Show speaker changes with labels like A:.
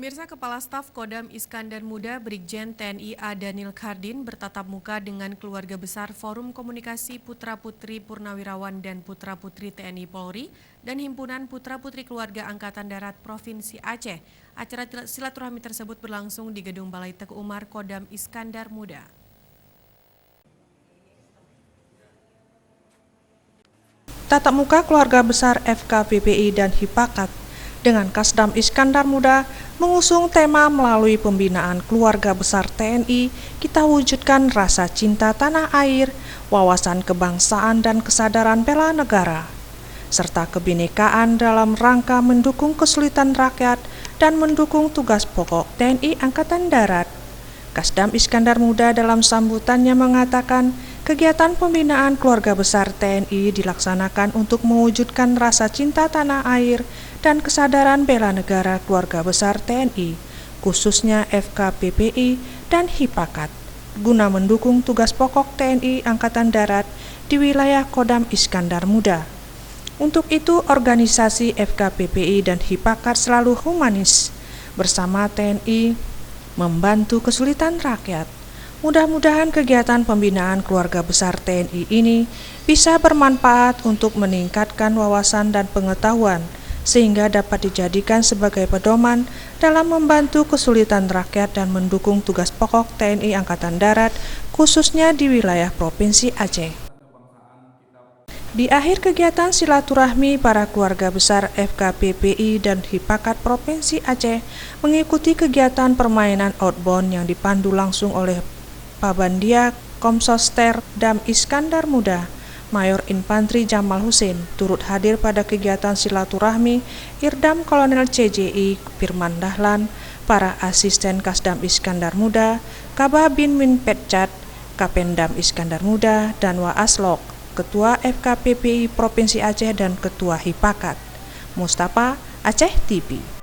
A: Pemirsa, Kepala Staf Kodam Iskandar Muda Brigjen TNI A. Daniel Khardin bertatap muka dengan keluarga besar Forum Komunikasi Putra-Putri Purnawirawan dan Putra-Putri TNI Polri dan Himpunan Putra-Putri Keluarga Angkatan Darat Provinsi Aceh. Acara silaturahmi tersebut berlangsung di Gedung Balai Teguh Umar Kodam Iskandar Muda.
B: Tatap muka keluarga besar FKPPI dan Hipakat dengan Kasdam Iskandar Muda mengusung tema melalui pembinaan keluarga besar TNI, kita wujudkan rasa cinta tanah air, wawasan kebangsaan dan kesadaran bela negara, serta kebinekaan dalam rangka mendukung kesulitan rakyat dan mendukung tugas pokok TNI Angkatan Darat. Kasdam Iskandar Muda dalam sambutannya mengatakan, kegiatan pembinaan keluarga besar TNI dilaksanakan untuk mewujudkan rasa cinta tanah air dan kesadaran bela negara keluarga besar TNI, khususnya FKPPI dan Hipakat, guna mendukung tugas pokok TNI Angkatan Darat di wilayah Kodam Iskandar Muda. Untuk itu, organisasi FKPPI dan Hipakat selalu humanis bersama TNI membantu kesulitan rakyat. Mudah-mudahan kegiatan pembinaan keluarga besar TNI ini bisa bermanfaat untuk meningkatkan wawasan dan pengetahuan, sehingga dapat dijadikan sebagai pedoman dalam membantu kesulitan rakyat dan mendukung tugas pokok TNI Angkatan Darat, khususnya di wilayah Provinsi Aceh. Di akhir kegiatan silaturahmi, para keluarga besar FKPPI dan Hipakat Provinsi Aceh mengikuti kegiatan permainan outbound yang dipandu langsung oleh Pabandia Komsoster Dam Iskandar Muda, Mayor Infantri Jamal Hussein. Turut hadir pada kegiatan silaturahmi Irdam Kolonel CJI Firman Dahlan, para asisten Kasdam Iskandar Muda, Kabah bin Minpetcat, Kapendam Iskandar Muda, dan Waaslok, Ketua FKPPI Provinsi Aceh dan Ketua Hipakat. Mustafa, Aceh TV.